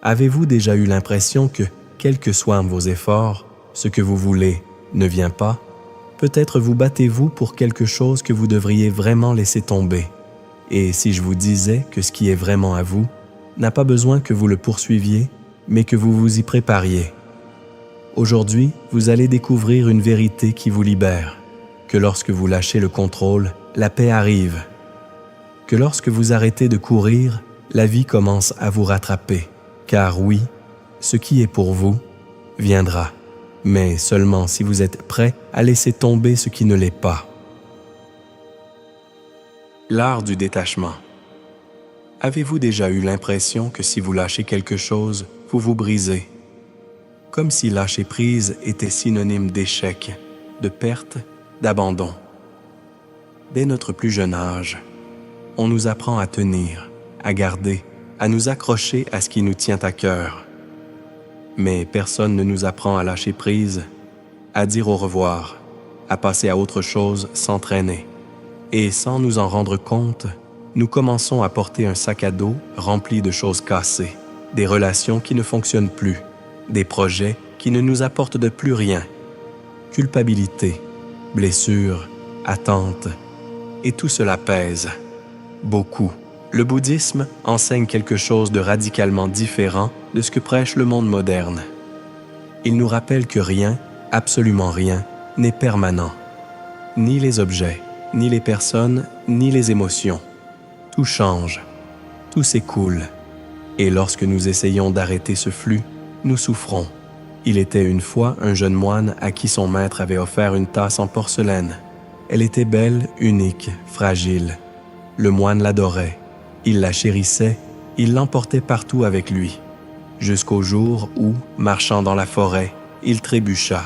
Avez-vous déjà eu l'impression que, quels que soient vos efforts, ce que vous voulez ne vient pas? Peut-être vous battez-vous pour quelque chose que vous devriez vraiment laisser tomber. Et si je vous disais que ce qui est vraiment à vous n'a pas besoin que vous le poursuiviez, mais que vous vous y prépariez. Aujourd'hui, vous allez découvrir une vérité qui vous libère, que lorsque vous lâchez le contrôle, la paix arrive, que lorsque vous arrêtez de courir, la vie commence à vous rattraper. Car oui, ce qui est pour vous viendra, mais seulement si vous êtes prêt à laisser tomber ce qui ne l'est pas. L'art du détachement. Avez-vous déjà eu l'impression que si vous lâchez quelque chose, vous vous brisez? Comme si lâcher prise était synonyme d'échec, de perte, d'abandon. Dès notre plus jeune âge, on nous apprend à tenir, à garder, à nous accrocher à ce qui nous tient à cœur. Mais personne ne nous apprend à lâcher prise, à dire au revoir, à passer à autre chose sans traîner. Et sans nous en rendre compte, nous commençons à porter un sac à dos rempli de choses cassées, des relations qui ne fonctionnent plus, des projets qui ne nous apportent de plus rien. Culpabilité, blessures, attentes, et tout cela pèse. Beaucoup. Le bouddhisme enseigne quelque chose de radicalement différent de ce que prêche le monde moderne. Il nous rappelle que rien, absolument rien, n'est permanent. Ni les objets, ni les personnes, ni les émotions. Tout change, tout s'écoule. Et lorsque nous essayons d'arrêter ce flux, nous souffrons. Il était une fois un jeune moine à qui son maître avait offert une tasse en porcelaine. Elle était belle, unique, fragile. Le moine l'adorait. Il la chérissait, il l'emportait partout avec lui, jusqu'au jour où, marchant dans la forêt, il trébucha.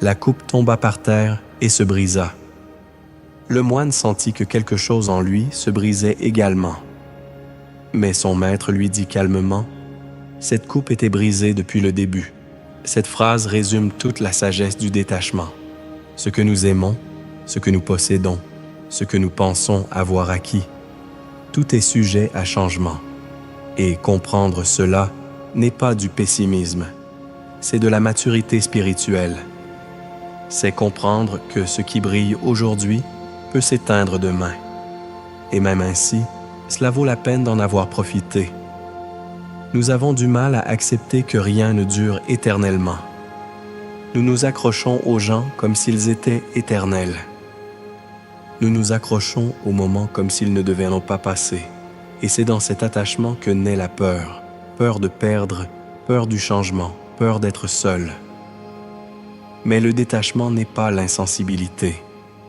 La coupe tomba par terre et se brisa. Le moine sentit que quelque chose en lui se brisait également. Mais son maître lui dit calmement, « Cette coupe était brisée depuis le début. » Cette phrase résume toute la sagesse du détachement. Ce que nous aimons, ce que nous possédons, ce que nous pensons avoir acquis, tout est sujet à changement. Et comprendre cela n'est pas du pessimisme, c'est de la maturité spirituelle. C'est comprendre que ce qui brille aujourd'hui peut s'éteindre demain. Et même ainsi, cela vaut la peine d'en avoir profité. Nous avons du mal à accepter que rien ne dure éternellement. Nous nous accrochons aux gens comme s'ils étaient éternels. Nous nous accrochons au moment comme s'ils ne devaient pas passer. Et c'est dans cet attachement que naît la peur. Peur de perdre, peur du changement, peur d'être seul. Mais le détachement n'est pas l'insensibilité.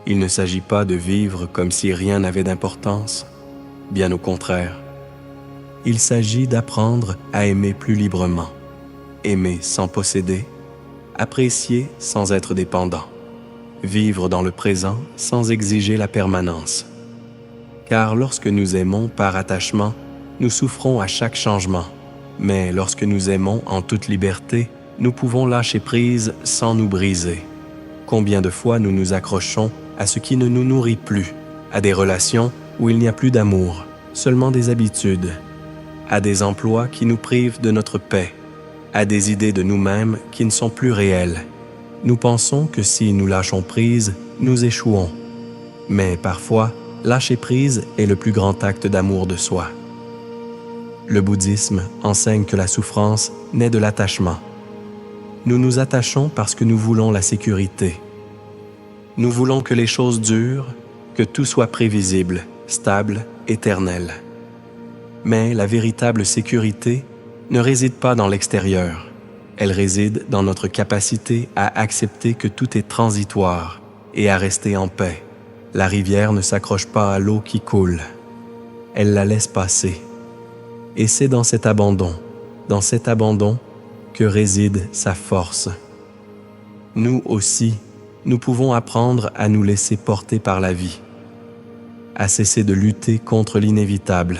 Il ne s'agit pas de vivre comme si rien n'avait d'importance. Bien au contraire. Il s'agit d'apprendre à aimer plus librement. Aimer sans posséder. Apprécier sans être dépendant. Vivre dans le présent sans exiger la permanence. Car lorsque nous aimons par attachement, nous souffrons à chaque changement. Mais lorsque nous aimons en toute liberté, nous pouvons lâcher prise sans nous briser. Combien de fois nous nous accrochons à ce qui ne nous nourrit plus, à des relations où il n'y a plus d'amour, seulement des habitudes, à des emplois qui nous privent de notre paix, à des idées de nous-mêmes qui ne sont plus réelles. Nous pensons que si nous lâchons prise, nous échouons. Mais parfois, lâcher prise est le plus grand acte d'amour de soi. Le bouddhisme enseigne que la souffrance naît de l'attachement. Nous nous attachons parce que nous voulons la sécurité. Nous voulons que les choses durent, que tout soit prévisible, stable, éternel. Mais la véritable sécurité ne réside pas dans l'extérieur. Elle réside dans notre capacité à accepter que tout est transitoire et à rester en paix. La rivière ne s'accroche pas à l'eau qui coule. Elle la laisse passer. Et c'est dans cet abandon que réside sa force. Nous aussi, nous pouvons apprendre à nous laisser porter par la vie, à cesser de lutter contre l'inévitable,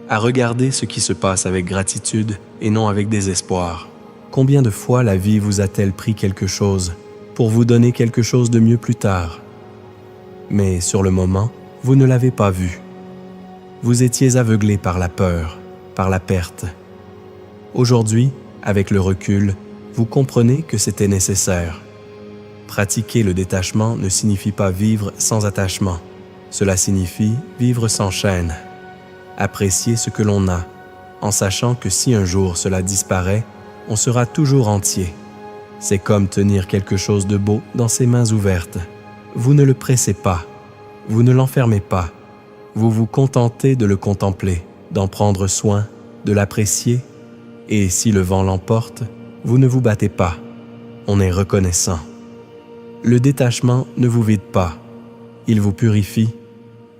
à regarder ce qui se passe avec gratitude et non avec désespoir. Combien de fois la vie vous a-t-elle pris quelque chose pour vous donner quelque chose de mieux plus tard? Mais sur le moment, vous ne l'avez pas vu. Vous étiez aveuglé par la peur, par la perte. Aujourd'hui, avec le recul, vous comprenez que c'était nécessaire. Pratiquer le détachement ne signifie pas vivre sans attachement. Cela signifie vivre sans chaîne. Apprécier ce que l'on a, en sachant que si un jour cela disparaît, on sera toujours entier. C'est comme tenir quelque chose de beau dans ses mains ouvertes. Vous ne le pressez pas, vous ne l'enfermez pas. Vous vous contentez de le contempler, d'en prendre soin, de l'apprécier, et si le vent l'emporte, vous ne vous battez pas. On est reconnaissant. Le détachement ne vous vide pas. Il vous purifie.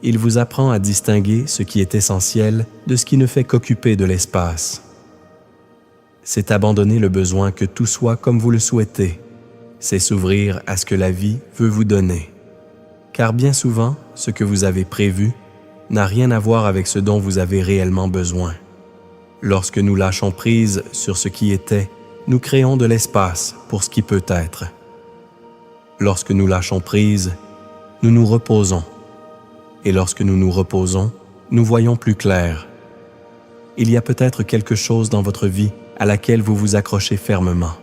Il vous apprend à distinguer ce qui est essentiel de ce qui ne fait qu'occuper de l'espace. C'est abandonner le besoin que tout soit comme vous le souhaitez. C'est s'ouvrir à ce que la vie veut vous donner. Car bien souvent, ce que vous avez prévu n'a rien à voir avec ce dont vous avez réellement besoin. Lorsque nous lâchons prise sur ce qui était, nous créons de l'espace pour ce qui peut être. Lorsque nous lâchons prise, nous nous reposons. Et lorsque nous nous reposons, nous voyons plus clair. Il y a peut-être quelque chose dans votre vie à laquelle vous vous accrochez fermement.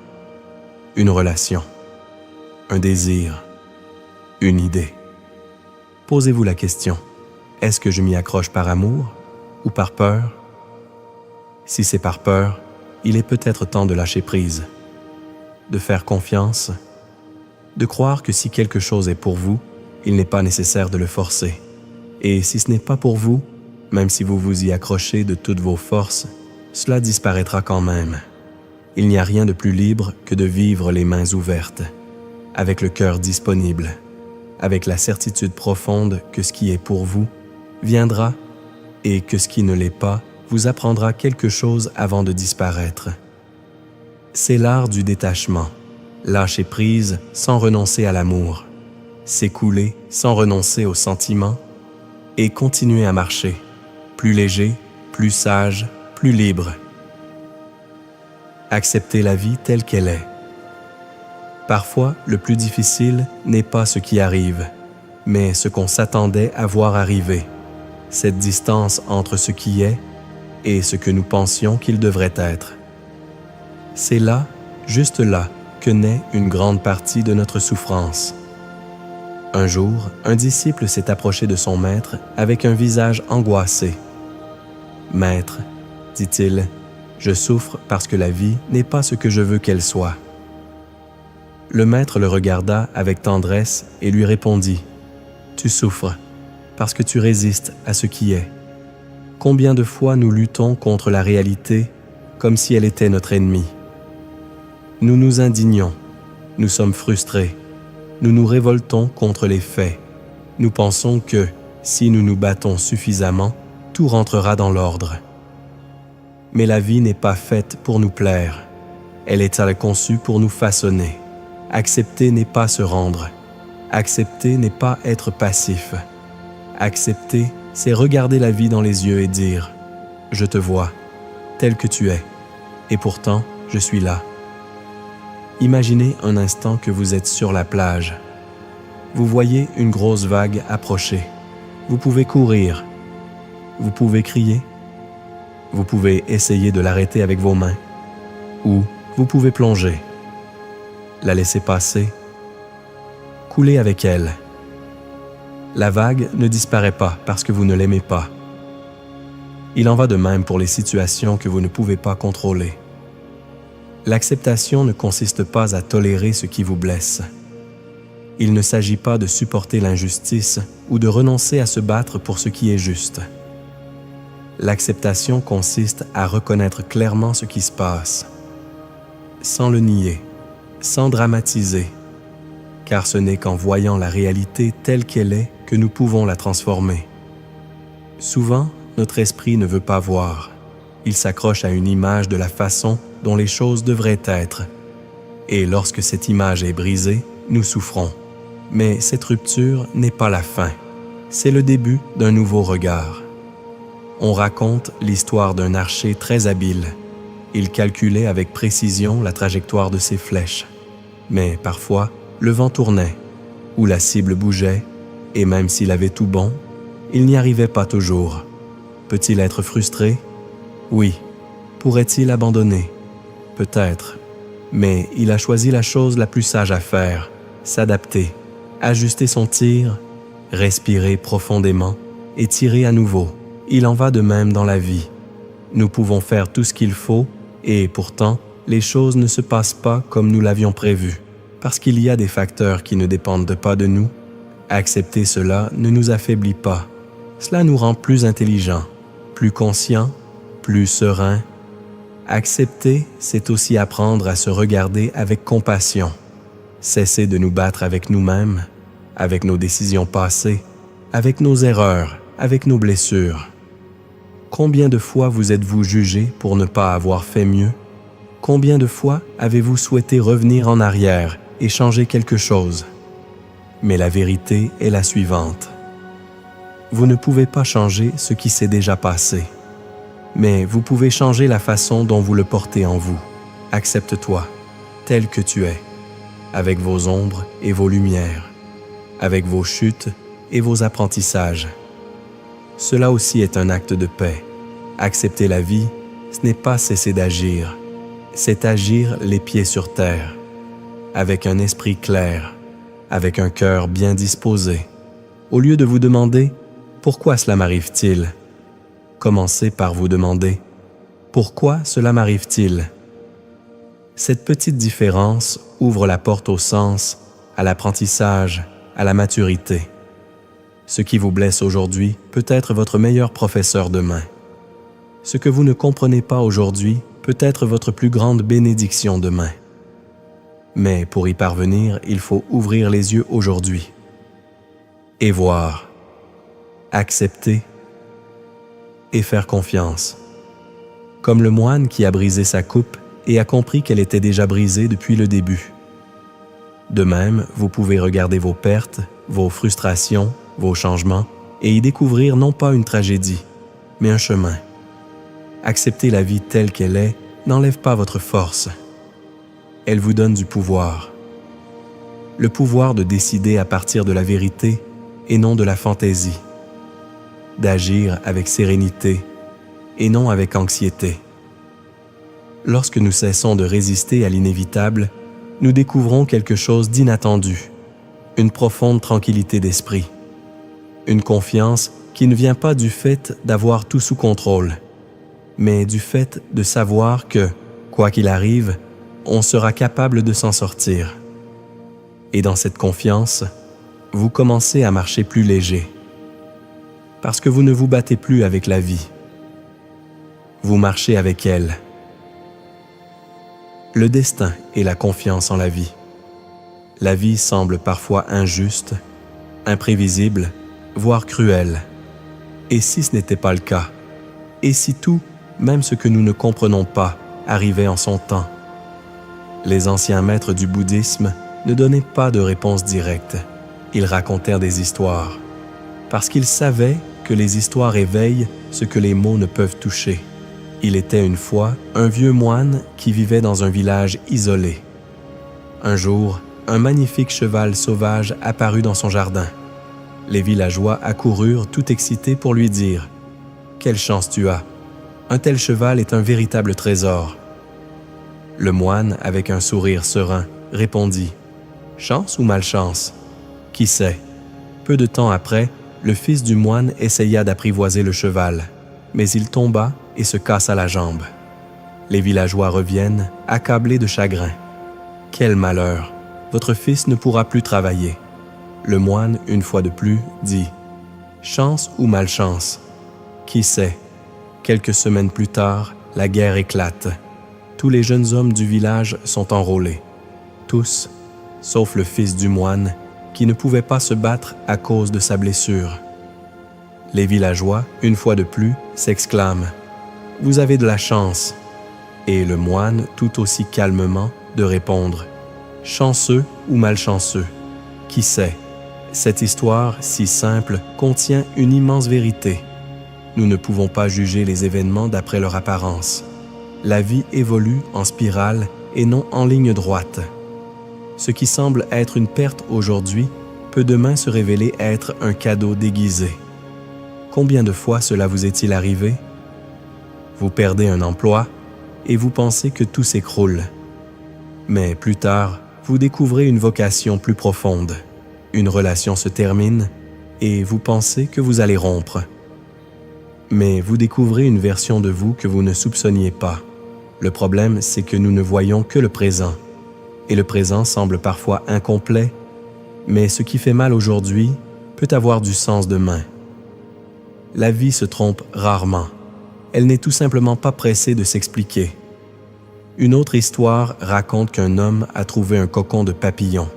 Une relation, un désir, une idée. Posez-vous la question, est-ce que je m'y accroche par amour ou par peur? Si c'est par peur, il est peut-être temps de lâcher prise, de faire confiance, de croire que si quelque chose est pour vous, il n'est pas nécessaire de le forcer. Et si ce n'est pas pour vous, même si vous vous y accrochez de toutes vos forces, cela disparaîtra quand même. Il n'y a rien de plus libre que de vivre les mains ouvertes, avec le cœur disponible, avec la certitude profonde que ce qui est pour vous viendra et que ce qui ne l'est pas vous apprendra quelque chose avant de disparaître. C'est l'art du détachement, lâcher prise sans renoncer à l'amour, s'écouler sans renoncer aux sentiments et continuer à marcher, plus léger, plus sage, plus libre. Accepter la vie telle qu'elle est. Parfois, le plus difficile n'est pas ce qui arrive, mais ce qu'on s'attendait à voir arriver. Cette distance entre ce qui est et ce que nous pensions qu'il devrait être. C'est là, juste là, que naît une grande partie de notre souffrance. Un jour, un disciple s'est approché de son maître avec un visage angoissé. « Maître, dit-il, je souffre parce que la vie n'est pas ce que je veux qu'elle soit. » Le maître le regarda avec tendresse et lui répondit « Tu souffres parce que tu résistes à ce qui est. Combien de fois nous luttons contre la réalité comme si elle était notre ennemie. Nous nous indignons, nous sommes frustrés, nous nous révoltons contre les faits. Nous pensons que, si nous nous battons suffisamment, tout rentrera dans l'ordre. Mais la vie n'est pas faite pour nous plaire. Elle est conçue pour nous façonner. Accepter n'est pas se rendre. Accepter n'est pas être passif. Accepter, c'est regarder la vie dans les yeux et dire « Je te vois, tel que tu es, et pourtant, je suis là. » Imaginez un instant que vous êtes sur la plage. Vous voyez une grosse vague approcher. Vous pouvez courir. Vous pouvez crier. Vous pouvez essayer de l'arrêter avec vos mains. Ou vous pouvez plonger. La laisser passer. Couler avec elle. La vague ne disparaît pas parce que vous ne l'aimez pas. Il en va de même pour les situations que vous ne pouvez pas contrôler. L'acceptation ne consiste pas à tolérer ce qui vous blesse. Il ne s'agit pas de supporter l'injustice ou de renoncer à se battre pour ce qui est juste. L'acceptation consiste à reconnaître clairement ce qui se passe, sans le nier, sans dramatiser, car ce n'est qu'en voyant la réalité telle qu'elle est que nous pouvons la transformer. Souvent, notre esprit ne veut pas voir. Il s'accroche à une image de la façon dont les choses devraient être. Et lorsque cette image est brisée, nous souffrons. Mais cette rupture n'est pas la fin. C'est le début d'un nouveau regard. On raconte l'histoire d'un archer très habile. Il calculait avec précision la trajectoire de ses flèches. Mais parfois, le vent tournait, ou la cible bougeait, et même s'il avait tout bon, il n'y arrivait pas toujours. Peut-il être frustré? Oui, Pourrait-il abandonner? Peut-être. Mais il a choisi la chose la plus sage à faire, s'adapter, ajuster son tir, respirer profondément et tirer à nouveau. Il en va de même dans la vie. Nous pouvons faire tout ce qu'il faut et pourtant, les choses ne se passent pas comme nous l'avions prévu, parce qu'il y a des facteurs qui ne dépendent pas de nous. Accepter cela ne nous affaiblit pas. Cela nous rend plus intelligents, plus conscients, plus sereins. Accepter, c'est aussi apprendre à se regarder avec compassion. Cesser de nous battre avec nous-mêmes, avec nos décisions passées, avec nos erreurs, avec nos blessures. Combien de fois vous êtes-vous jugé pour ne pas avoir fait mieux? Combien de fois avez-vous souhaité revenir en arrière et changer quelque chose? Mais la vérité est la suivante. Vous ne pouvez pas changer ce qui s'est déjà passé. Mais vous pouvez changer la façon dont vous le portez en vous. Accepte-toi, tel que tu es, avec vos ombres et vos lumières, avec vos chutes et vos apprentissages. Cela aussi est un acte de paix. Accepter la vie, ce n'est pas cesser d'agir, c'est agir les pieds sur terre, avec un esprit clair, avec un cœur bien disposé. Au lieu de vous demander « Pourquoi cela m'arrive-t-il ?» Commencez par vous demander « Pourquoi cela m'arrive-t-il » Cette petite différence ouvre la porte au sens, à l'apprentissage, à la maturité. Ce qui vous blesse aujourd'hui peut être votre meilleur professeur demain. Ce que vous ne comprenez pas aujourd'hui peut être votre plus grande bénédiction demain. Mais pour y parvenir, il faut ouvrir les yeux aujourd'hui et voir, accepter et faire confiance. Comme le moine qui a brisé sa coupe et a compris qu'elle était déjà brisée depuis le début. De même, vous pouvez regarder vos pertes, vos frustrations, vos changements et y découvrir non pas une tragédie, mais un chemin. Accepter la vie telle qu'elle est n'enlève pas votre force. Elle vous donne du pouvoir. Le pouvoir de décider à partir de la vérité et non de la fantaisie. D'agir avec sérénité et non avec anxiété. Lorsque nous cessons de résister à l'inévitable, nous découvrons quelque chose d'inattendu, une profonde tranquillité d'esprit, une confiance qui ne vient pas du fait d'avoir tout sous contrôle, mais du fait de savoir que, quoi qu'il arrive, on sera capable de s'en sortir. Et dans cette confiance, vous commencez à marcher plus léger, parce que vous ne vous battez plus avec la vie. Vous marchez avec elle. Le destin et la confiance en la vie. La vie semble parfois injuste, imprévisible, voire cruelle. Et si ce n'était pas le cas? Et si tout, même ce que nous ne comprenons pas, arrivait en son temps? Les anciens maîtres du bouddhisme ne donnaient pas de réponse directe. Ils racontèrent des histoires, parce qu'ils savaient que les histoires éveillent ce que les mots ne peuvent toucher. Il était une fois un vieux moine qui vivait dans un village isolé. Un jour, un magnifique cheval sauvage apparut dans son jardin. Les villageois accoururent tout excités pour lui dire « Quelle chance tu as! Un tel cheval est un véritable trésor. » Le moine, avec un sourire serein, répondit « Chance ou malchance? Qui sait? » Peu de temps après, le fils du moine essaya d'apprivoiser le cheval, mais il tomba et se cassa la jambe. Les villageois reviennent, accablés de chagrin. « Quel malheur! Votre fils ne pourra plus travailler. » Le moine, une fois de plus, dit « Chance ou malchance? Qui sait? » Quelques semaines plus tard, la guerre éclate. Tous les jeunes hommes du village sont enrôlés. Tous, sauf le fils du moine, qui ne pouvait pas se battre à cause de sa blessure. Les villageois, une fois de plus, s'exclament « Vous avez de la chance !» Et le moine, tout aussi calmement, de répondre « Chanceux ou malchanceux? Qui sait? » Cette histoire, si simple, contient une immense vérité. Nous ne pouvons pas juger les événements d'après leur apparence. La vie évolue en spirale et non en ligne droite. Ce qui semble être une perte aujourd'hui peut demain se révéler être un cadeau déguisé. Combien de fois cela vous est-il arrivé? Vous perdez un emploi, et vous pensez que tout s'écroule. Mais plus tard, vous découvrez une vocation plus profonde. Une relation se termine et vous pensez que vous allez rompre. Mais vous découvrez une version de vous que vous ne soupçonniez pas. Le problème, c'est que nous ne voyons que le présent. Et le présent semble parfois incomplet, mais ce qui fait mal aujourd'hui peut avoir du sens demain. La vie se trompe rarement. Elle n'est tout simplement pas pressée de s'expliquer. Une autre histoire raconte qu'un homme a trouvé un cocon de papillon.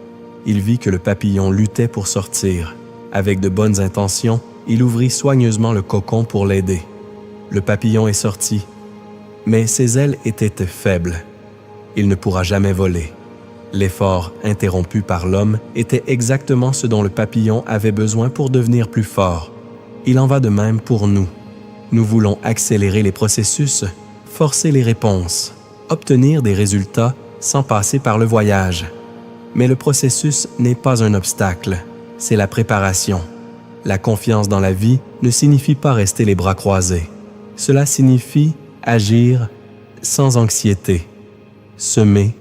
Il vit que le papillon luttait pour sortir. Avec de bonnes intentions, il ouvrit soigneusement le cocon pour l'aider. Le papillon est sorti, mais ses ailes étaient faibles. Il ne pourra jamais voler. L'effort interrompu par l'homme était exactement ce dont le papillon avait besoin pour devenir plus fort. Il en va de même pour nous. Nous voulons accélérer les processus, forcer les réponses, obtenir des résultats sans passer par le voyage. Mais le processus n'est pas un obstacle, c'est la préparation. La confiance dans la vie ne signifie pas rester les bras croisés. Cela signifie agir sans anxiété, semer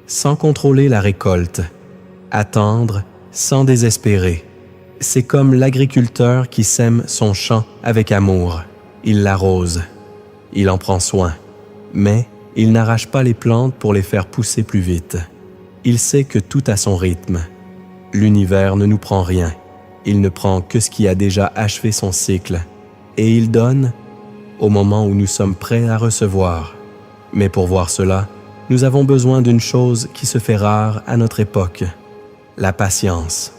sans contrôler la récolte, attendre sans désespérer. C'est comme l'agriculteur qui sème son champ avec amour. Il l'arrose, il en prend soin, mais il n'arrache pas les plantes pour les faire pousser plus vite. Il sait que tout a son rythme. L'univers ne nous prend rien. Il ne prend que ce qui a déjà achevé son cycle, et il donne au moment où nous sommes prêts à recevoir. Mais pour voir cela, nous avons besoin d'une chose qui se fait rare à notre époque, la patience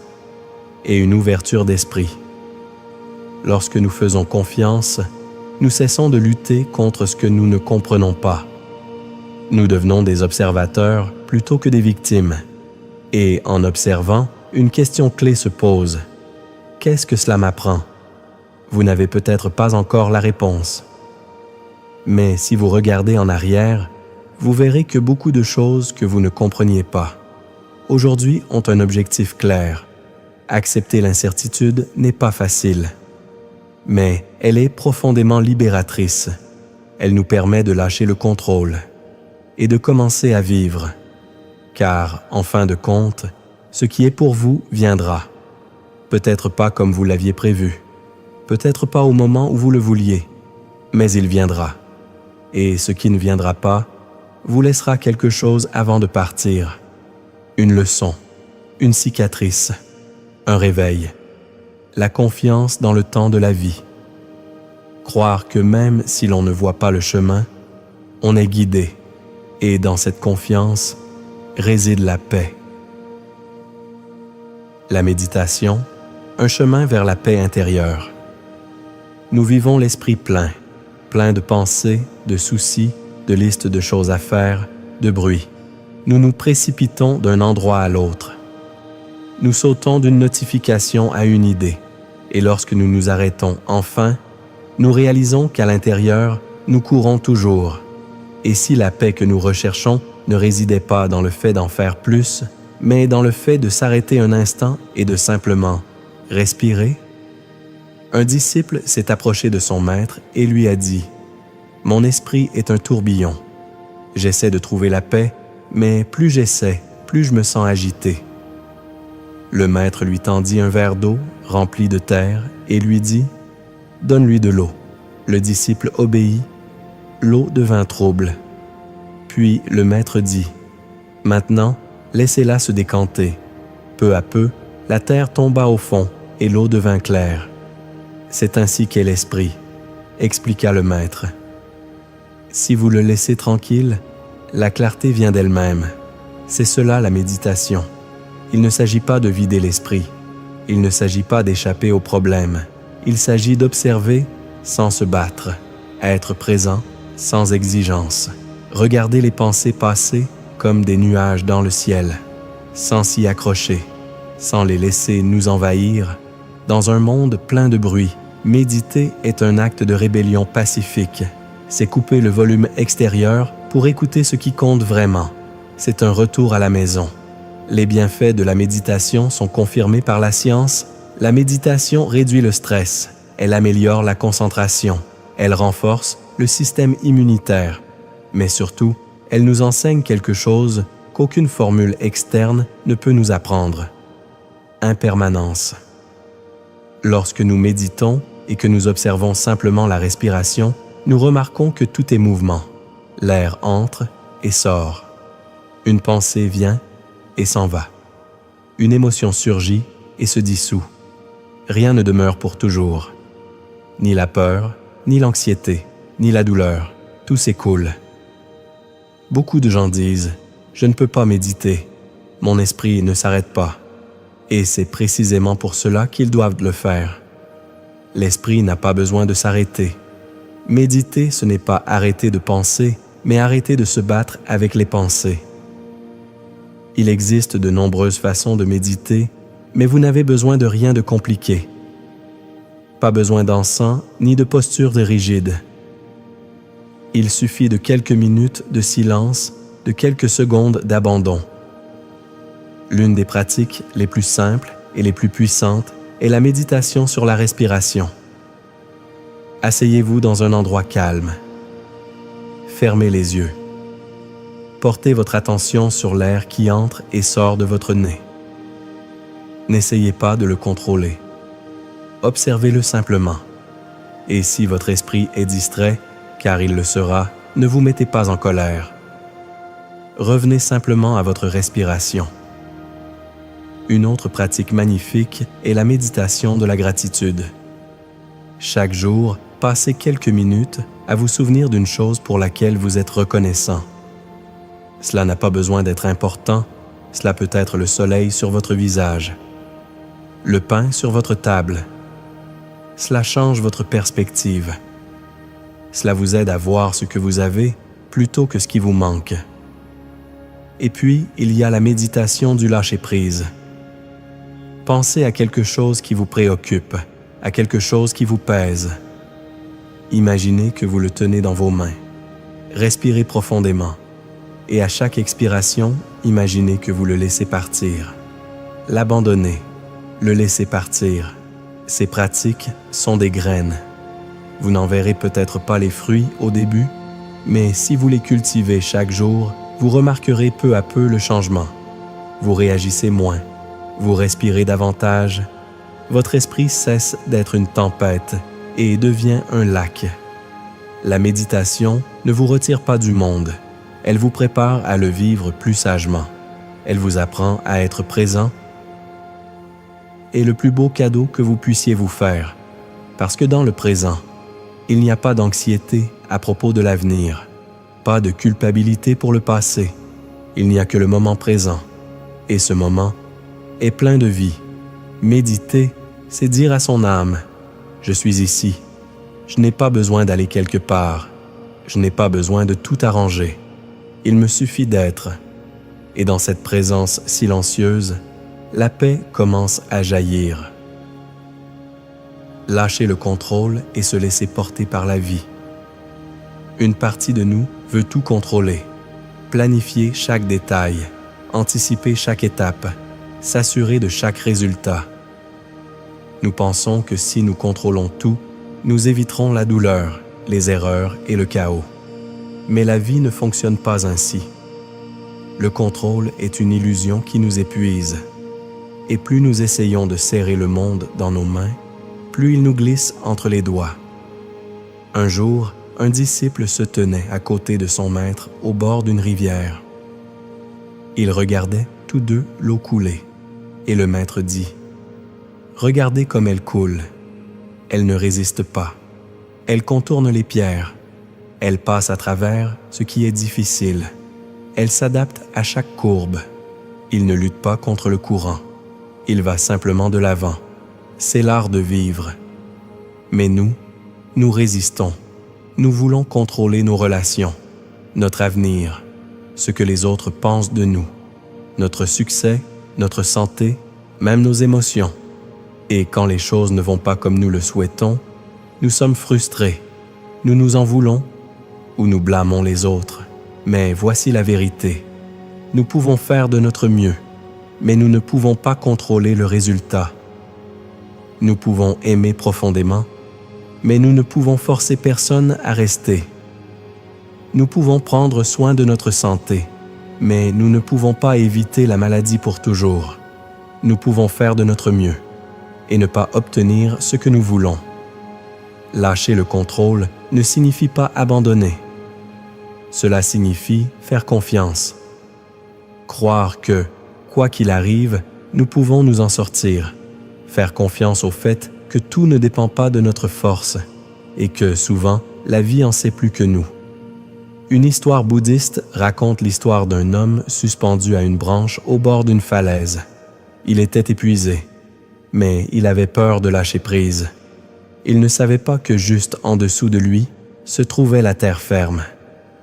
et une ouverture d'esprit. Lorsque nous faisons confiance, nous cessons de lutter contre ce que nous ne comprenons pas. Nous devenons des observateurs plutôt que des victimes. Et en observant, une question clé se pose. Qu'est-ce que cela m'apprend? Vous n'avez peut-être pas encore la réponse. Mais si vous regardez en arrière, vous verrez que beaucoup de choses que vous ne compreniez pas, aujourd'hui ont un objectif clair. Accepter l'incertitude n'est pas facile, mais elle est profondément libératrice. Elle nous permet de lâcher le contrôle et de commencer à vivre. Car, en fin de compte, ce qui est pour vous viendra. Peut-être pas comme vous l'aviez prévu, peut-être pas au moment où vous le vouliez, mais il viendra. Et ce qui ne viendra pas vous laissera quelque chose avant de partir. Une leçon, une cicatrice, un réveil, la confiance dans le temps de la vie. Croire que même si l'on ne voit pas le chemin, on est guidé, et dans cette confiance réside la paix. La méditation, un chemin vers la paix intérieure. Nous vivons l'esprit plein, plein de pensées, de soucis, de listes de choses à faire, de bruit. Nous nous précipitons d'un endroit à l'autre. Nous sautons d'une notification à une idée, et lorsque nous nous arrêtons enfin, nous réalisons qu'à l'intérieur, nous courons toujours. Et si la paix que nous recherchons ne résidait pas dans le fait d'en faire plus, mais dans le fait de s'arrêter un instant et de simplement respirer? Un disciple s'est approché de son maître et lui a dit « Mon esprit est un tourbillon. J'essaie de trouver la paix, mais plus j'essaie, plus je me sens agité. » Le maître lui tendit un verre d'eau rempli de terre et lui dit « Donne-lui de l'eau. » Le disciple obéit. L'eau devint trouble. Puis le maître dit « Maintenant, laissez-la se décanter. » Peu à peu, la terre tomba au fond et l'eau devint claire. « C'est ainsi qu'est l'esprit, » expliqua le maître. Si vous le laissez tranquille, la clarté vient d'elle-même. C'est cela la méditation. Il ne s'agit pas de vider l'esprit. Il ne s'agit pas d'échapper aux problèmes. Il s'agit d'observer sans se battre, être présent sans exigence, regarder les pensées passer comme des nuages dans le ciel, sans s'y accrocher, sans les laisser nous envahir. Dans un monde plein de bruit, méditer est un acte de rébellion pacifique. C'est couper le volume extérieur pour écouter ce qui compte vraiment. C'est un retour à la maison. Les bienfaits de la méditation sont confirmés par la science. La méditation réduit le stress, elle améliore la concentration, elle renforce le système immunitaire. Mais surtout, elle nous enseigne quelque chose qu'aucune formule externe ne peut nous apprendre. Impermanence. Lorsque nous méditons et que nous observons simplement la respiration, nous remarquons que tout est mouvement. L'air entre et sort. Une pensée vient et s'en va. Une émotion surgit et se dissout. Rien ne demeure pour toujours. Ni la peur, ni l'anxiété, ni la douleur. Tout s'écoule. Beaucoup de gens disent « Je ne peux pas méditer. Mon esprit ne s'arrête pas. » Et c'est précisément pour cela qu'ils doivent le faire. L'esprit n'a pas besoin de s'arrêter. Méditer, ce n'est pas arrêter de penser, mais arrêter de se battre avec les pensées. Il existe de nombreuses façons de méditer, mais vous n'avez besoin de rien de compliqué. Pas besoin d'encens ni de posture rigide. Il suffit de quelques minutes de silence, de quelques secondes d'abandon. L'une des pratiques les plus simples et les plus puissantes est la méditation sur la respiration. Asseyez-vous dans un endroit calme. Fermez les yeux. Portez votre attention sur l'air qui entre et sort de votre nez. N'essayez pas de le contrôler. Observez-le simplement. Et si votre esprit est distrait, car il le sera, ne vous mettez pas en colère. Revenez simplement à votre respiration. Une autre pratique magnifique est la méditation de la gratitude. Chaque jour, passez quelques minutes à vous souvenir d'une chose pour laquelle vous êtes reconnaissant. Cela n'a pas besoin d'être important, cela peut être le soleil sur votre visage, le pain sur votre table. Cela change votre perspective. Cela vous aide à voir ce que vous avez plutôt que ce qui vous manque. Et puis, il y a la méditation du lâcher-prise. Pensez à quelque chose qui vous préoccupe, à quelque chose qui vous pèse. Imaginez que vous le tenez dans vos mains. Respirez profondément. Et à chaque expiration, imaginez que vous le laissez partir. L'abandonner, le laisser partir. Ces pratiques sont des graines. Vous n'en verrez peut-être pas les fruits au début, mais si vous les cultivez chaque jour, vous remarquerez peu à peu le changement. Vous réagissez moins, vous respirez davantage, votre esprit cesse d'être une tempête et devient un lac. La méditation ne vous retire pas du monde, elle vous prépare à le vivre plus sagement. Elle vous apprend à être présent. Et le plus beau cadeau que vous puissiez vous faire, parce que dans le présent, il n'y a pas d'anxiété à propos de l'avenir, pas de culpabilité pour le passé. Il n'y a que le moment présent. Et ce moment est plein de vie. Méditer, c'est dire à son âme, « Je suis ici. Je n'ai pas besoin d'aller quelque part. Je n'ai pas besoin de tout arranger. Il me suffit d'être. » Et dans cette présence silencieuse, la paix commence à jaillir. Lâcher le contrôle et se laisser porter par la vie. Une partie de nous veut tout contrôler, planifier chaque détail, anticiper chaque étape, s'assurer de chaque résultat. Nous pensons que si nous contrôlons tout, nous éviterons la douleur, les erreurs et le chaos. Mais la vie ne fonctionne pas ainsi. Le contrôle est une illusion qui nous épuise. Et plus nous essayons de serrer le monde dans nos mains, plus il nous glisse entre les doigts. Un jour, un disciple se tenait à côté de son maître au bord d'une rivière. Ils regardaient tous deux l'eau couler, et le maître dit « Regardez comme elle coule. Elle ne résiste pas. Elle contourne les pierres. Elle passe à travers ce qui est difficile. Elle s'adapte à chaque courbe. Il ne lutte pas contre le courant. Il va simplement de l'avant. C'est l'art de vivre. Mais nous résistons. Nous voulons contrôler nos relations, notre avenir, ce que les autres pensent de nous, notre succès, notre santé, même nos émotions. Et quand les choses ne vont pas comme nous le souhaitons, nous sommes frustrés, nous nous en voulons ou nous blâmons les autres. Mais voici la vérité. Nous pouvons faire de notre mieux, mais nous ne pouvons pas contrôler le résultat. Nous pouvons aimer profondément, mais nous ne pouvons forcer personne à rester. Nous pouvons prendre soin de notre santé, mais nous ne pouvons pas éviter la maladie pour toujours. Nous pouvons faire de notre mieux et ne pas obtenir ce que nous voulons. Lâcher le contrôle ne signifie pas abandonner. Cela signifie faire confiance. Croire que, quoi qu'il arrive, nous pouvons nous en sortir. Faire confiance au fait que tout ne dépend pas de notre force et que, souvent, la vie en sait plus que nous. Une histoire bouddhiste raconte l'histoire d'un homme suspendu à une branche au bord d'une falaise. Il était épuisé, mais il avait peur de lâcher prise. Il ne savait pas que juste en dessous de lui se trouvait la terre ferme.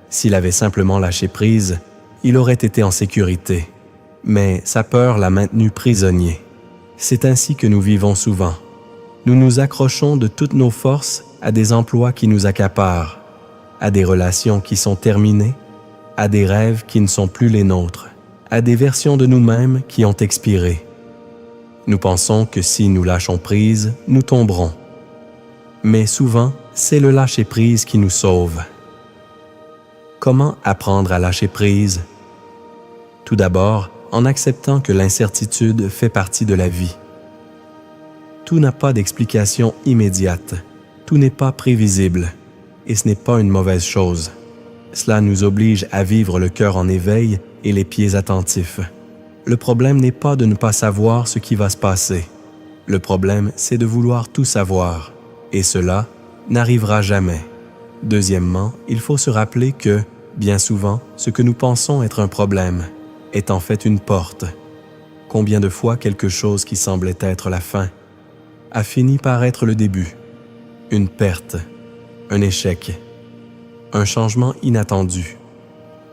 S'il avait simplement lâché prise, il aurait été en sécurité. Mais sa peur l'a maintenu prisonnier. C'est ainsi que nous vivons souvent. Nous nous accrochons de toutes nos forces à des emplois qui nous accaparent, à des relations qui sont terminées, à des rêves qui ne sont plus les nôtres, à des versions de nous-mêmes qui ont expiré. Nous pensons que si nous lâchons prise, nous tomberons. Mais souvent, c'est le lâcher-prise qui nous sauve. Comment apprendre à lâcher prise? Tout d'abord, en acceptant que l'incertitude fait partie de la vie. Tout n'a pas d'explication immédiate, tout n'est pas prévisible, et ce n'est pas une mauvaise chose. Cela nous oblige à vivre le cœur en éveil et les pieds attentifs. Le problème n'est pas de ne pas savoir ce qui va se passer. Le problème, c'est de vouloir tout savoir, et cela n'arrivera jamais. Deuxièmement, il faut se rappeler que, bien souvent, ce que nous pensons être un problème est en fait une porte. Combien de fois quelque chose qui semblait être la fin a fini par être le début, une perte, un échec, un changement inattendu.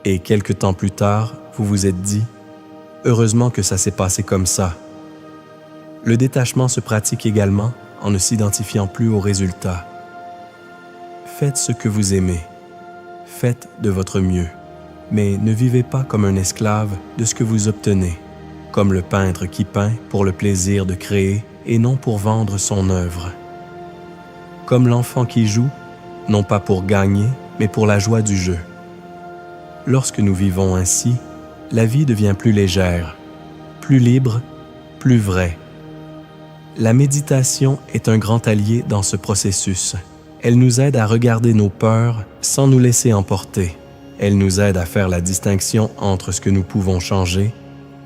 Et quelque temps plus tard, vous vous êtes dit « Heureusement que ça s'est passé comme ça ». Le détachement se pratique également en ne s'identifiant plus aux résultats. Faites ce que vous aimez. Faites de votre mieux. Mais ne vivez pas comme un esclave de ce que vous obtenez, comme le peintre qui peint pour le plaisir de créer et non pour vendre son œuvre. Comme l'enfant qui joue, non pas pour gagner, mais pour la joie du jeu. Lorsque nous vivons ainsi, la vie devient plus légère, plus libre, plus vraie. La méditation est un grand allié dans ce processus. Elle nous aide à regarder nos peurs sans nous laisser emporter. Elle nous aide à faire la distinction entre ce que nous pouvons changer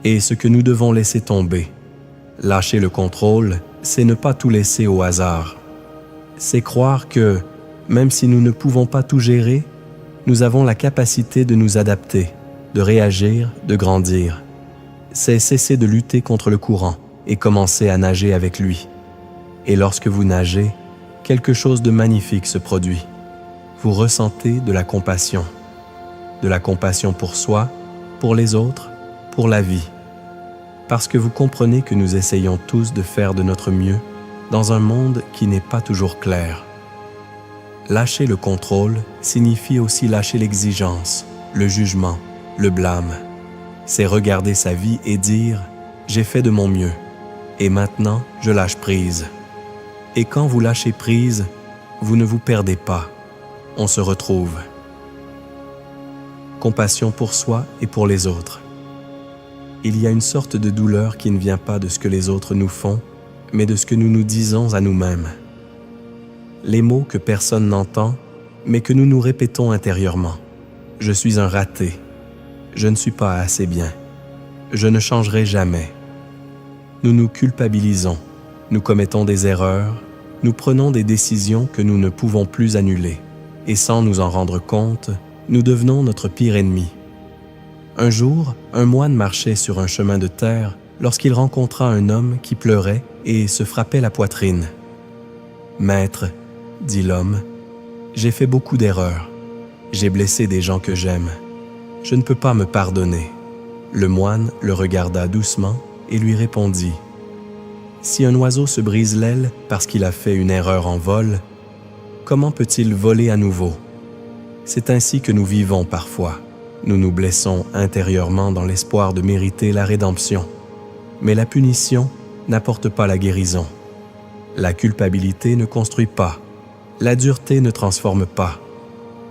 et ce que nous devons laisser tomber. Lâcher le contrôle, c'est ne pas tout laisser au hasard. C'est croire que, même si nous ne pouvons pas tout gérer, nous avons la capacité de nous adapter, de réagir, de grandir. C'est cesser de lutter contre le courant et commencer à nager avec lui. Et lorsque vous nagez, quelque chose de magnifique se produit. Vous ressentez de la compassion pour soi, pour les autres, pour la vie. Parce que vous comprenez que nous essayons tous de faire de notre mieux dans un monde qui n'est pas toujours clair. Lâcher le contrôle signifie aussi lâcher l'exigence, le jugement, le blâme. C'est regarder sa vie et dire « J'ai fait de mon mieux, et maintenant je lâche prise ». Et quand vous lâchez prise, vous ne vous perdez pas, on se retrouve. Compassion pour soi et pour les autres. Il y a une sorte de douleur qui ne vient pas de ce que les autres nous font, mais de ce que nous nous disons à nous-mêmes. Les mots que personne n'entend, mais que nous nous répétons intérieurement. Je suis un raté. Je ne suis pas assez bien. Je ne changerai jamais. Nous nous culpabilisons. Nous commettons des erreurs. Nous prenons des décisions que nous ne pouvons plus annuler. Et sans nous en rendre compte, nous devenons notre pire ennemi. Un jour, un moine marchait sur un chemin de terre lorsqu'il rencontra un homme qui pleurait et se frappait la poitrine. « Maître, dit l'homme, j'ai fait beaucoup d'erreurs. J'ai blessé des gens que j'aime. Je ne peux pas me pardonner. » Le moine le regarda doucement et lui répondit « Si un oiseau se brise l'aile parce qu'il a fait une erreur en vol, comment peut-il voler à nouveau? C'est ainsi que nous vivons parfois. Nous nous blessons intérieurement dans l'espoir de mériter la rédemption. Mais la punition n'apporte pas la guérison. La culpabilité ne construit pas. La dureté ne transforme pas.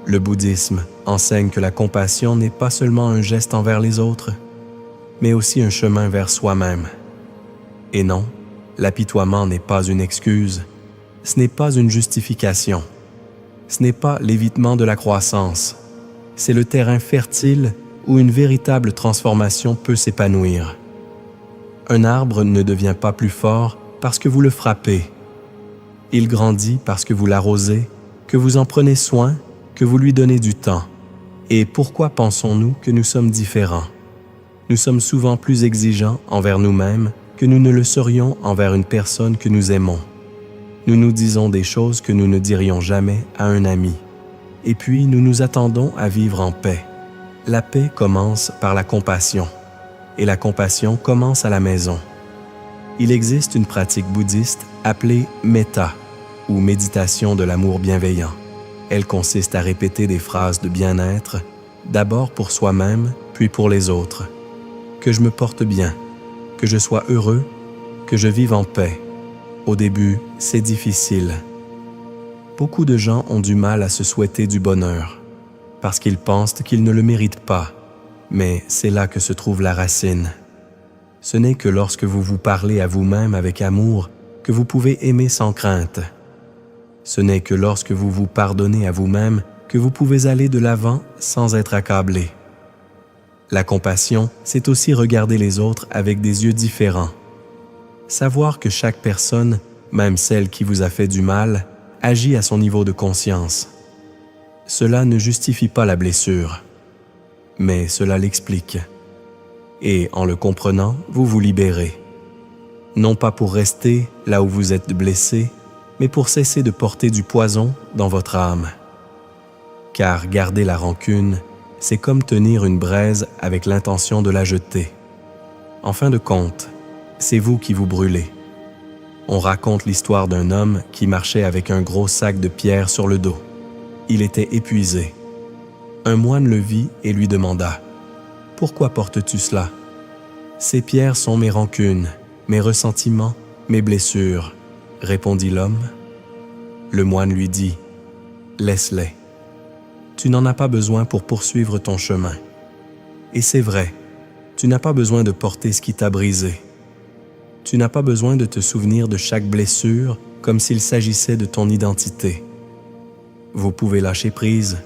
Le bouddhisme enseigne que la compassion n'est pas seulement un geste envers les autres, mais aussi un chemin vers soi-même. Et non, l'apitoiement n'est pas une excuse, ce n'est pas une justification, ce n'est pas l'évitement de la croissance, c'est le terrain fertile où une véritable transformation peut s'épanouir. Un arbre ne devient pas plus fort parce que vous le frappez. Il grandit parce que vous l'arrosez, que vous en prenez soin, que vous lui donnez du temps. Et pourquoi pensons-nous que nous sommes différents? Nous sommes souvent plus exigeants envers nous-mêmes que nous ne le serions envers une personne que nous aimons. Nous nous disons des choses que nous ne dirions jamais à un ami. Et puis nous nous attendons à vivre en paix. La paix commence par la compassion. Et la compassion commence à la maison. Il existe une pratique bouddhiste appelée metta, ou méditation de l'amour bienveillant. Elle consiste à répéter des phrases de bien-être, d'abord pour soi-même, puis pour les autres. Que je me porte bien, que je sois heureux, que je vive en paix. Au début, c'est difficile. Beaucoup de gens ont du mal à se souhaiter du bonheur, parce qu'ils pensent qu'ils ne le méritent pas. Mais c'est là que se trouve la racine. Ce n'est que lorsque vous vous parlez à vous-même avec amour que vous pouvez aimer sans crainte. Ce n'est que lorsque vous vous pardonnez à vous-même que vous pouvez aller de l'avant sans être accablé. La compassion, c'est aussi regarder les autres avec des yeux différents. Savoir que chaque personne, même celle qui vous a fait du mal, agit à son niveau de conscience. Cela ne justifie pas la blessure, mais cela l'explique. Et en le comprenant, vous vous libérez. Non pas pour rester là où vous êtes blessé, mais pour cesser de porter du poison dans votre âme. Car garder la rancune, c'est comme tenir une braise avec l'intention de la jeter. En fin de compte, c'est vous qui vous brûlez. On raconte l'histoire d'un homme qui marchait avec un gros sac de pierres sur le dos. Il était épuisé. Un moine le vit et lui demanda « Pourquoi portes-tu cela? Ces pierres sont mes rancunes, mes ressentiments, mes blessures. » répondit l'homme. Le moine lui dit « Laisse-les. Tu n'en as pas besoin pour poursuivre ton chemin. Et c'est vrai, tu n'as pas besoin de porter ce qui t'a brisé. Tu n'as pas besoin de te souvenir de chaque blessure comme s'il s'agissait de ton identité. Vous pouvez lâcher prise,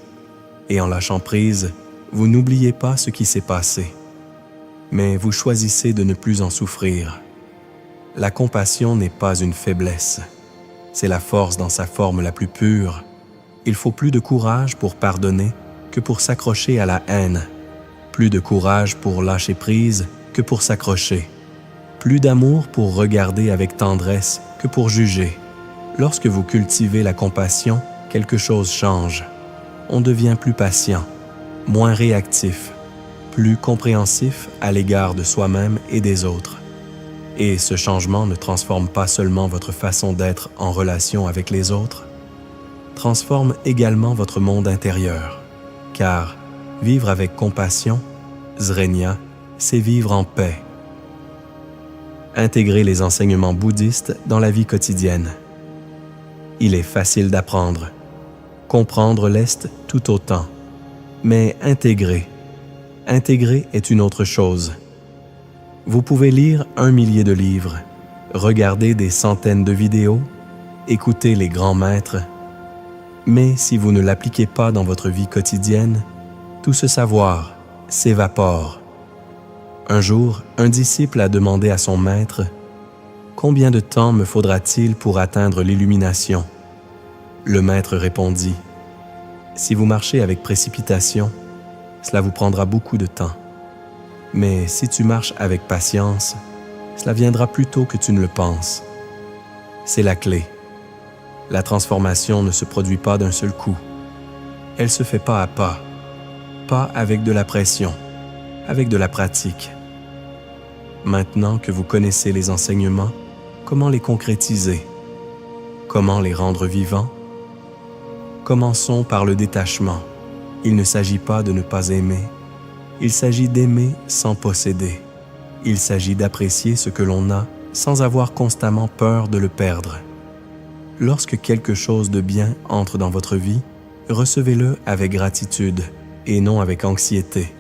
et en lâchant prise, vous n'oubliez pas ce qui s'est passé. Mais vous choisissez de ne plus en souffrir. La compassion n'est pas une faiblesse. C'est la force dans sa forme la plus pure. Il faut plus de courage pour pardonner que pour s'accrocher à la haine. Plus de courage pour lâcher prise que pour s'accrocher. Plus d'amour pour regarder avec tendresse que pour juger. Lorsque vous cultivez la compassion, quelque chose change. On devient plus patient, moins réactif, plus compréhensif à l'égard de soi-même et des autres. Et ce changement ne transforme pas seulement votre façon d'être en relation avec les autres, transforme également votre monde intérieur. Car vivre avec compassion, Zrenia, c'est vivre en paix. Intégrer les enseignements bouddhistes dans la vie quotidienne. Il est facile d'apprendre. Comprendre l'est tout autant. Mais intégrer est une autre chose. Vous pouvez lire 1 millier de livres, regarder des centaines de vidéos, écouter les grands maîtres, mais si vous ne l'appliquez pas dans votre vie quotidienne, tout ce savoir s'évapore. Un jour, un disciple a demandé à son maître « Combien de temps me faudra-t-il pour atteindre l'illumination ?» Le maître répondit « Si vous marchez avec précipitation, cela vous prendra beaucoup de temps. Mais si tu marches avec patience, cela viendra plus tôt que tu ne le penses. » C'est la clé. La transformation ne se produit pas d'un seul coup. Elle se fait pas à pas avec de la pression, avec de la pratique. Maintenant que vous connaissez les enseignements, comment les concrétiser? Comment les rendre vivants? Commençons par le détachement. Il ne s'agit pas de ne pas aimer. Il s'agit d'aimer sans posséder. Il s'agit d'apprécier ce que l'on a sans avoir constamment peur de le perdre. Lorsque quelque chose de bien entre dans votre vie, recevez-le avec gratitude et non avec anxiété.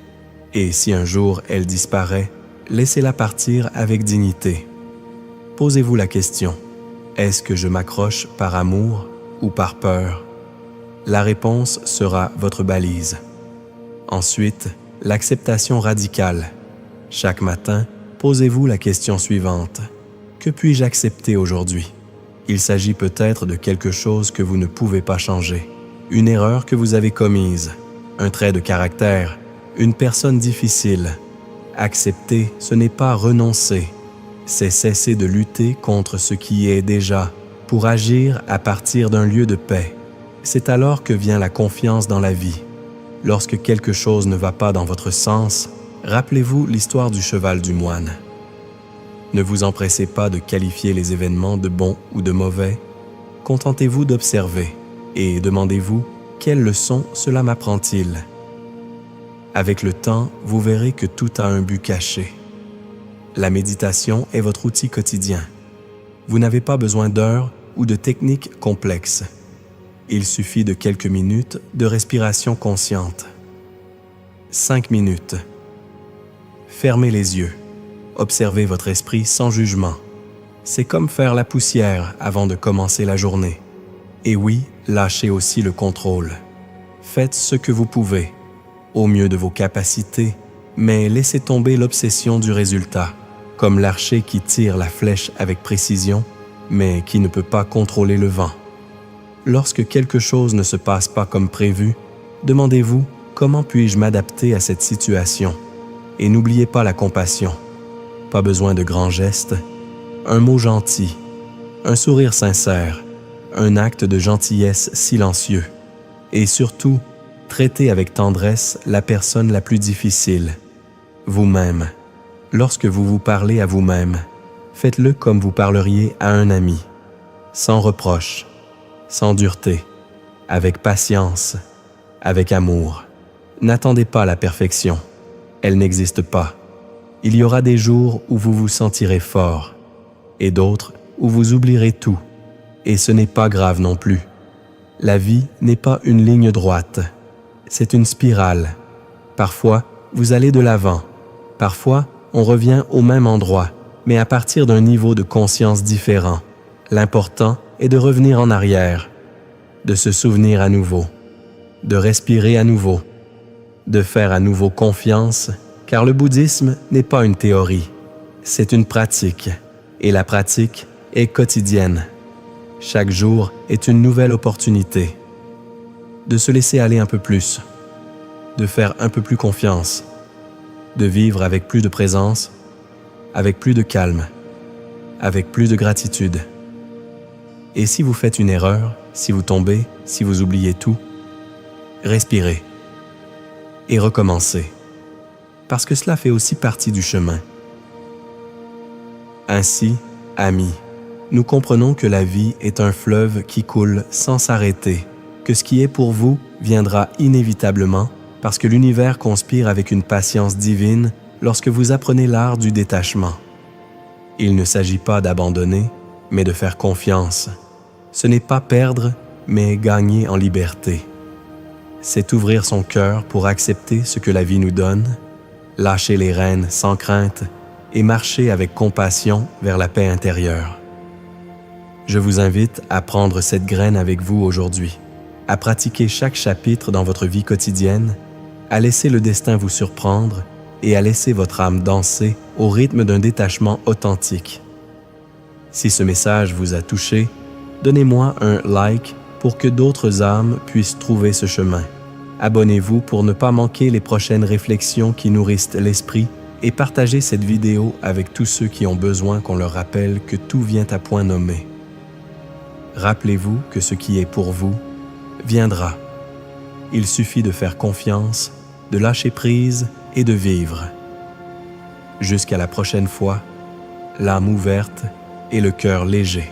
Et si un jour elle disparaît, laissez-la partir avec dignité. Posez-vous la question, est-ce que je m'accroche par amour ou par peur? La réponse sera votre balise. Ensuite, l'acceptation radicale. Chaque matin, posez-vous la question suivante. Que puis-je accepter aujourd'hui? Il s'agit peut-être de quelque chose que vous ne pouvez pas changer, une erreur que vous avez commise, un trait de caractère, une personne difficile. Accepter, ce n'est pas renoncer, c'est cesser de lutter contre ce qui est déjà, pour agir à partir d'un lieu de paix. C'est alors que vient la confiance dans la vie. Lorsque quelque chose ne va pas dans votre sens, rappelez-vous l'histoire du cheval du moine. Ne vous empressez pas de qualifier les événements de bons ou de mauvais. Contentez-vous d'observer et demandez-vous quelle leçon cela m'apprend-il. Avec le temps, vous verrez que tout a un but caché. La méditation est votre outil quotidien. Vous n'avez pas besoin d'heures ou de techniques complexes. Il suffit de quelques minutes de respiration consciente. 5 minutes. Fermez les yeux. Observez votre esprit sans jugement. C'est comme faire la poussière avant de commencer la journée. Et oui, lâchez aussi le contrôle. Faites ce que vous pouvez, au mieux de vos capacités, mais laissez tomber l'obsession du résultat, comme l'archer qui tire la flèche avec précision, mais qui ne peut pas contrôler le vent. Lorsque quelque chose ne se passe pas comme prévu, demandez-vous comment puis-je m'adapter à cette situation, et n'oubliez pas la compassion. Pas besoin de grands gestes, un mot gentil, un sourire sincère, un acte de gentillesse silencieux. Et surtout, traitez avec tendresse la personne la plus difficile, vous-même. Lorsque vous vous parlez à vous-même, faites-le comme vous parleriez à un ami, sans reproche, sans dureté, avec patience, avec amour. N'attendez pas la perfection, elle n'existe pas. Il y aura des jours où vous vous sentirez fort et d'autres où vous oublierez tout. Et ce n'est pas grave non plus. La vie n'est pas une ligne droite, c'est une spirale. Parfois, vous allez de l'avant. Parfois, on revient au même endroit, mais à partir d'un niveau de conscience différent. L'important est de revenir en arrière, de se souvenir à nouveau, de respirer à nouveau, de faire à nouveau confiance. Car le bouddhisme n'est pas une théorie, c'est une pratique, et la pratique est quotidienne. Chaque jour est une nouvelle opportunité de se laisser aller un peu plus, de faire un peu plus confiance, de vivre avec plus de présence, avec plus de calme, avec plus de gratitude. Et si vous faites une erreur, si vous tombez, si vous oubliez tout, respirez et recommencez. Parce que cela fait aussi partie du chemin. Ainsi, amis, nous comprenons que la vie est un fleuve qui coule sans s'arrêter, que ce qui est pour vous viendra inévitablement parce que l'univers conspire avec une patience divine lorsque vous apprenez l'art du détachement. Il ne s'agit pas d'abandonner, mais de faire confiance. Ce n'est pas perdre, mais gagner en liberté. C'est ouvrir son cœur pour accepter ce que la vie nous donne, lâcher les rênes sans crainte et marcher avec compassion vers la paix intérieure. Je vous invite à prendre cette graine avec vous aujourd'hui, à pratiquer chaque chapitre dans votre vie quotidienne, à laisser le destin vous surprendre et à laisser votre âme danser au rythme d'un détachement authentique. Si ce message vous a touché, donnez-moi un like pour que d'autres âmes puissent trouver ce chemin. Abonnez-vous pour ne pas manquer les prochaines réflexions qui nourrissent l'esprit et partagez cette vidéo avec tous ceux qui ont besoin qu'on leur rappelle que tout vient à point nommé. Rappelez-vous que ce qui est pour vous viendra. Il suffit de faire confiance, de lâcher prise et de vivre. Jusqu'à la prochaine fois, l'âme ouverte et le cœur léger.